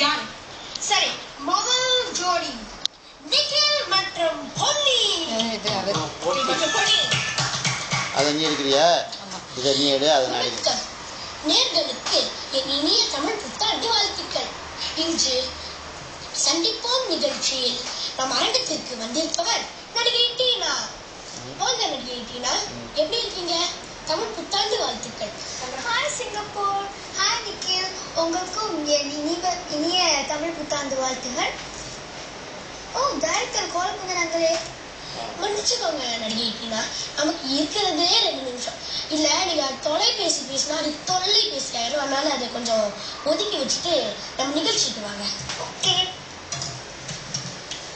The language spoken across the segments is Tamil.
யார்? சரி, முதல் ஜோடி நிக்கில் மற்றும் பொன்னி. அதை நீ எடுக்கிறியா? இதை நீ எடு, அதை நான் எடுக்கிறேன். நேர்களுக்கு என் இனிய தமிழ் புத்தாண்டு வாழ்த்துக்கள். இன்று சந்திப்போம் நிகழ்ச்சியில் நம் அரங்கத்திற்கு வந்திருப்பவர் நடிகை டீனா. வாங்க நடிகை டீனா, எப்படி இருக்கீங்க? தமிழ் புத்தாண்டு வாழ்த்துக்கள். Hi Singapore. ஹாய் நிக்கில், உங்களுக்கும் இனிய தமிழ் புத்தாண்டு வாழ்த்துகள். ஓ, டைரக்டர் கால் பண்ணாங்களே. மன்னிச்சுக்கோங்க நடிகை டீனா, நமக்கு இருக்கிறதே 2 நிமிஷம். இல்ல நீங்க தொலைபேசி பேசினா அது தொல்லைபேசி ஆயிடும். அதனால அதை கொஞ்சம் ஒதுக்கி வச்சுட்டு நம்ம நிகழ்ச்சிக்கு வாங்க. ஓகே,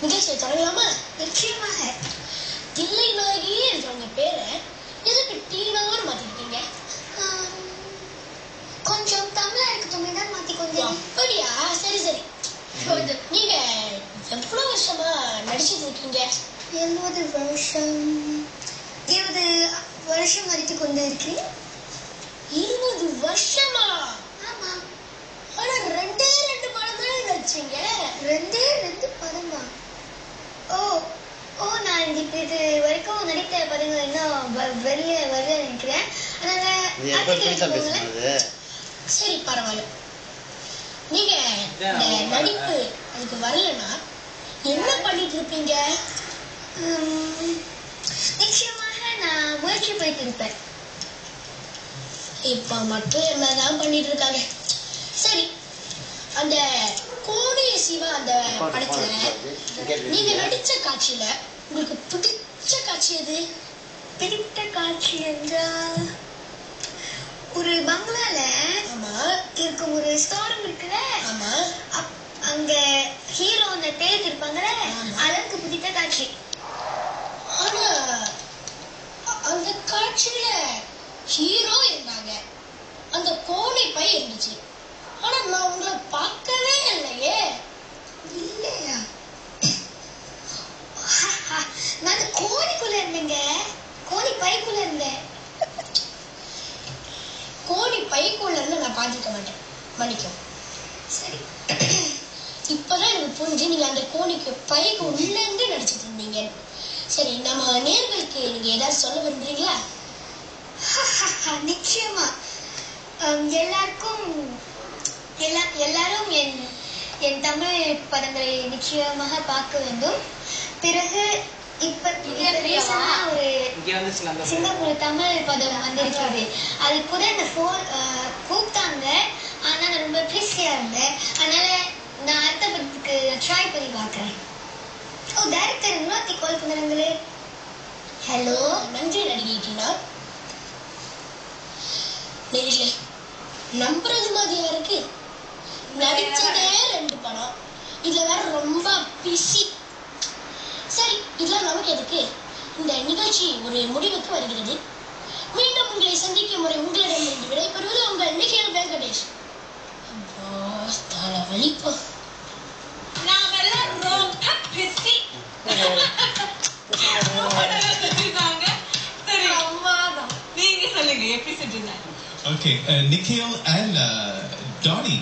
நிகழ்ச்சியை தொடங்கலாமா? நிச்சயமாக. தில்லை நாயகி என்ற உங்க பேரை எதுக்கு டீனான்னு மாத்திக்கிட்டீங்க? கொஞ்சம் தமிழா இருக்கட்டும் தான் மாத்தி கொஞ்சம். அப்படியா? சரி சரி. நீங்க எவ்வளவு வருஷமா நடிச்சிட்டு இருக்கீங்க? 20 வருஷம் நடித்து கொண்டு இருக்கிறேன். 20 வருஷமா? ஆமா. ஆனா 2 படம் தான் நடிச்சீங்க. 2 படமா? ஓ ஓ, நான் இது வரைக்கும் நடித்த படங்கள் இன்னும் வெளியே வருது நினைக்கிறேன். சரி, பரவாயில்ல. நீங்க நடிப்பு அதுக்கு வரலன்னா என்ன பண்ணிட்டு இருப்பீங்க? நிச்சயமாக நான் முயற்சி போயிட்டு இருப்பேன். இப்ப மட்டும் என்னதான் பண்ணிட்டு இருக்காங்க. சரி, அந்த கோடிய சிவா அந்த படத்துல நீங்க நடிச்ச காட்சியில உங்களுக்கு பிடிச்ச காட்சி எது? பிடித்த காட்சி என்றால் ஒரு பங்களால இருக்கும் ஒரு ஸ்டோரம் இருக்குல்ல, அங்க ஹீரோ அந்த தேர்வு இருப்பாங்கல்ல, அதற்கு பிடித்த காட்சி. ஆனா அந்த காட்சியில ஹீரோ இருந்தாங்க, அந்த கோணி பை இருந்துச்சு. ஆனா நான் உங்களை பார்க்கவே இல்லையே. இல்லையா? நான் கோணிக்குள்ள இருந்தேங்க. கோணி பைக்குள்ள இருந்தேன். கோணி பைக்குள்ள இருந்து நான் பார்த்துக்க மாட்டேன், மன்னிக்கும். சரி, இப்பதான் எனக்கு புரிஞ்சு நீங்க அந்த கோணிக்கு பைக்கு உள்ள இருந்து நடிச்சிட்டு இருந்தீங்க. சரி, நம்ம நேர்களுக்கு நீங்க ஏதாவது சொல்ல விரும்புறீங்களா? நிச்சயமா. எல்லாரும் என் தமிழ் படங்களை நிச்சயமாக பார்க்க வேண்டும். பிறகு இப்ப ஒரு சிங்கப்பூர் தமிழ் படம் வந்திருக்கிறது. அது கூட இந்த கூப்பிட்டாங்க. ஆனா நான் ரொம்ப பிஸியா இருந்தேன். அதனால நான் அடுத்த படத்துக்கு ட்ரை பண்ணி பார்க்கிறேன். ஓ, டைரக்டர் இன்னொருத்தி கால் பண்ணுறாங்களே. ஹலோ, நன்றி நடிகை டீனா. நேரிலே நம்புறது மாதிரியா இருக்கு. நடிச்சதே 2 படம், இதுல வேற ரொம்ப பிஸி. சரி, இதெல்லாம் நமக்கு எதுக்கு? இந்த நிகழ்ச்சி ஒரு முடிவுக்கு வருகிறது. மீண்டும் உங்களை சந்திக்கும் முறை உங்களிடம் விடைபெறுவது உங்கள் நிக்கில் வெங்கடேஷ். தலை வலிப்பா. Okay, Nikhil and Donnie.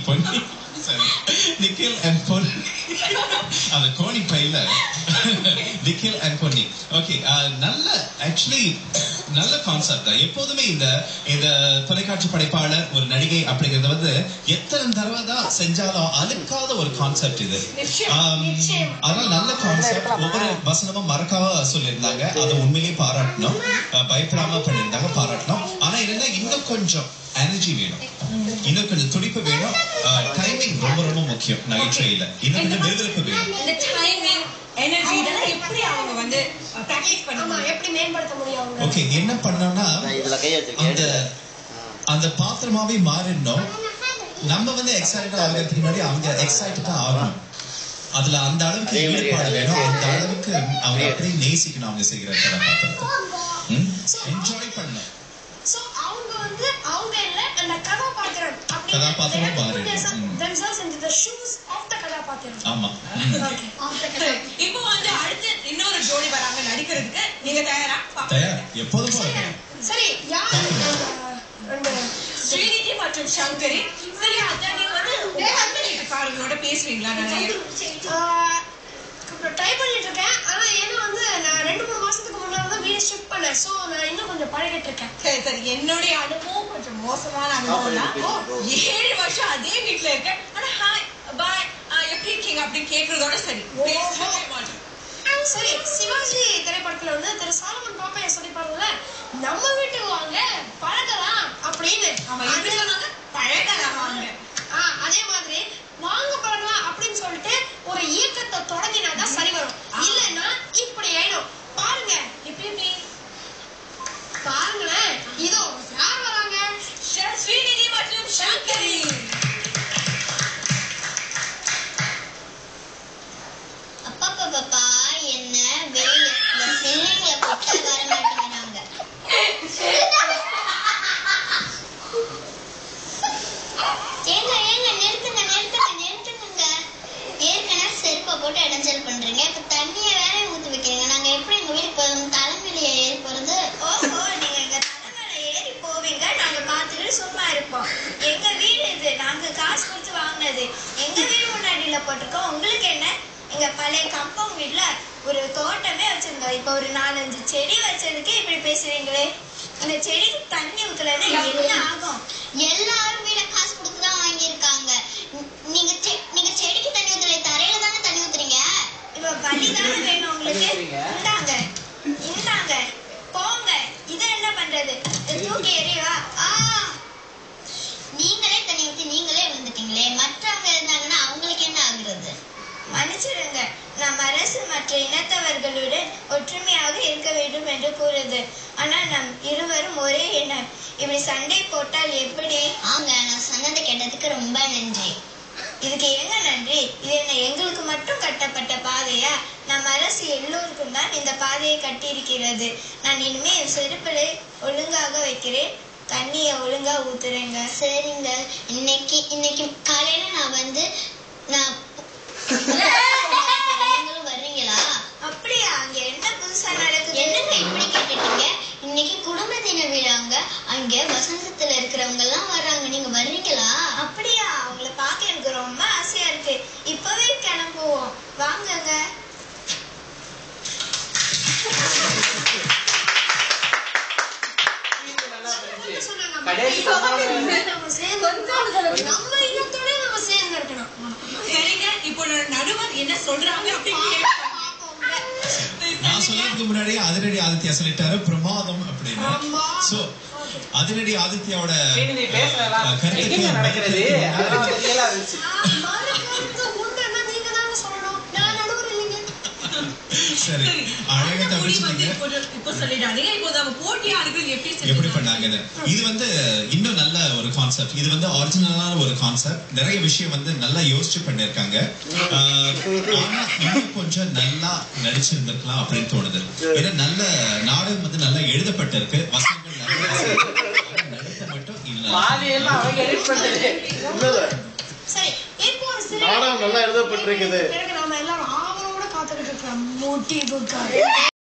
Ponni. Sorry. Nikhil and Ponni. அந்த கோணி பையில Nikhil and Ponni. Okay, நல்ல கான்செப்ட் தான். எப்போதுமே இந்த தொலைக்காட்சி படைப்பாளர் ஒரு நடிகை அப்படிங்கறது வந்து எத்தனை தடவை தான் செஞ்சாலும் அழுக்காத ஒரு கான்செப்ட் இது. அதனால நல்ல கான்செப்ட். ஒவ்வொரு வசனமும் மறக்காம சொல்லியிருந்தாங்க. அதை உண்மையிலேயே பாராட்டணும். பயப்படாம பண்ணியிருந்தாங்க, பாராட்டணும். ஆனா என்னன்னா இன்னும் கொஞ்சம் எனர்ஜி வேணும், இன்னும் கொஞ்சம் துடிப்பு வேணும். டைமிங் ரொம்ப ரொம்ப முக்கியம் நகைச்சுவையில. இன்னும் கொஞ்சம் விறுவிறுப்பு வேணும். ஓகே, என்ன பண்ணோம்னா அந்த பாத்திரமாவே மாறிடணும். நம்ம வந்து எக்ஸைட்டடா ஆகிறதுக்கு முன்னாடி அவங்க எக்ஸைட்டடா ஆகணும். அதுல அந்த அளவுக்கு ஈடுபாடு வேணும். அந்த அளவுக்கு அவங்க அப்படியே நேசிக்கணும். அவங்க செய்கிற கதாபாத்திரத்தை என்ஜாய் பண்ணணும். கதாபாத்திரம் ஆமா. இப்போ வந்து அடுத்து இன்னொரு ஜோடி வராங்க நடிக்கிறதுக்கு. நீங்க தயாரா? தயார், எப்போதும். சரி, யார்? ஸ்ரீநிதி மற்றும் சங்கரி. சரி அதான் நீங்க வந்து வீட்டுக்காரங்களோட பேசுவீங்களா? நிறைய ட்ரை பண்ணிட்டு இருக்கேன். ஆனா ஏன்னா வந்து நான் 2-3 மாசத்துக்கு முன்னாடி தான் வீடு ஷிஃப்ட் பண்ணேன். சோ நான் இன்னும் கொஞ்சம் பழகிட்டு இருக்கேன். சரி சரி, என்னுடைய அனுபவம் கொஞ்சம் மோசமான அனுபவம் தான். 7 வருஷம் அதே வீட்டுல இருக்கேன். ஆனா ஹாய் பாய் எப்படி இருக்கீங்க அப்படின்னு கேட்கறதோட சரி பேசவே மாட்டேன். சரி, சிவாஜி திரைப்படத்துல வந்து திரு சாலமன் பாப்பையா சொல்லிப்பாருல, நம்ம வீட்டுக்கு வாங்க பழகலாம் அப்படின்னு. பழகலாம் வாங்க. அதே மாதிரி வாங்க பழகலாம் அப்படின்னு சொல்லிட்டு ஒரு இயக்கத்தை தொடங்கினாதான் சரி வரும். இல்லைன்னா இப்படி ஆயிடும். பாருங்க எப்படி பாருங்களேன், இதோ யார் வராங்க? ஸ்ரீநிதி மற்றும் சங்கரி. அப்பா என்ன வெளியில இந்த பிள்ளைங்களை போட்டா வர மாட்டேங்கிறாங்க. ஏங்க நிறுத்துங்க. ஏற்கனவே செருப்பை போட்டு இடைஞ்சல் பண்றீங்க. இப்ப தண்ணிய வேற ஊத்தி வைக்கிறீங்க. நாங்க எப்படி எங்க வீட்டுக்கு தலைமையில ஏறி போறது? ஓஹோ, நீங்க எங்க தலைமையில ஏறி போவீங்க, நாங்க பாத்துட்டு சும்மா இருப்போம். எங்க வீடு இது, நாங்க காசு கொடுத்து வாங்கினது. எங்க வீடு முன்னாடியில போட்டிருக்கோம். உங்களுக்கு என்ன? எங்க பழைய கம்பவுண்ட் வீட்டுல ஒரு தோட்டமே வச்சிருந்தோம். இப்ப ஒரு 4-5 செடி வச்சதுக்கே இப்படி பேசுறீங்களே. அந்த செடிக்கு தண்ணி ஊத்துலன்னா என்ன ஆகும்? எல்லாரும் வீட காசு கொடுத்துதான் வாங்கியிருக்காங்க. நீங்க செடிக்கு தண்ணி ஊத்தல, தரையில தானே தண்ணி ஊத்துறீங்க. இப்ப வலி தானே வேணும் உங்களுக்கு? இந்தாங்க போங்க. இதை என்ன பண்றது? தூக்கி எறிவா? நீங்களே தண்ணி ஊத்தி நீங்களே விழுந்துட்டீங்களே. மற்றவங்க இருந்தாங்கன்னா அவங்களுக்கு என்ன ஆகுறது? மன்னிச்சிடுங்க, நம் அரசு மற்ற இனத்தவர்களுடன் ஒற்றுமையாக இருக்க வேண்டும் என்று கூறுது. ஆனா நம் இருவரும் ஒரே இனம். இப்படி சண்டை போட்டால் எப்படி? நான் சொன்னதை கேட்டதுக்கு ரொம்ப நன்றி. இதுக்கு எங்க நன்றி? இது என்ன எங்களுக்கு மட்டும் கட்டப்பட்ட பாதையா? நம் அரசு எல்லோருக்கும் தான் இந்த பாதையை கட்டி இருக்கிறது. நான் இனிமே என் செருப்பலை ஒழுங்காக வைக்கிறேன், தண்ணிய ஒழுங்கா ஊத்துறேங்க. சரிங்க, இன்னைக்கு காலையில நான் நீங்களும் வர்றீங்களா? அப்படியா? அங்க என்ன புதுசா நடக்குது? என்னங்க இப்படி கேட்டுட்டீங்க? இன்னைக்கு குடும்ப தின விழாங்க. அங்க வசந்தத்துல இருக்கிறவங்க எல்லாம் வர்றாங்க. நீங்க வர்றீங்களா? அப்படியா? அவங்கள பார்க்க எனக்கு ரொம்ப ஆசையா இருக்கு. இப்பவே கிளம்புவோம், வாங்கங்க. சரிங்க, இப்போ நடுவர் என்ன சொல்றாங்க அப்படின்னு நான் சொல்றதுக்கு முன்னாடியே அதிரடி ஆதித்யா சொல்லிட்டாரு பிரமாதம் அப்படின்னு. சோ அதிரடி ஆதித்யாவோட கருத்துக்கு சரி அழகா தப்பிச்சிட்டீங்க. இப்போ சொல்லிடாதீங்க. இப்போ நம்ம போட்டியாளர்கள் எப்படி பண்ணாங்க? இது வந்து இன்னும் நல்ல ஒரு கான்செப்ட். இது வந்து ஒரிஜினலான ஒரு கான்செப்ட். நிறைய விஷயம் வந்து நல்லா யோசிச்சு பண்ணிருக்காங்க. ஆனா இன்னும் கொஞ்சம் நல்லா நடிச்சிருந்திருக்கலாம் அப்படின்னு தோணுது. ஏன்னா நல்ல நாடகம் வந்து நல்லா எழுதப்பட்டிருக்கு. வசனங்கள் நடிக்க மட்டும் சரி, இப்போ ஒரு சில நாடகம் நல்லா எழுதப்பட்டிருக்குது. நாம எல்லாரும் ஆவலோட காத்துக்கிட்டு இருக்கிறோம் முடிவுக்காக.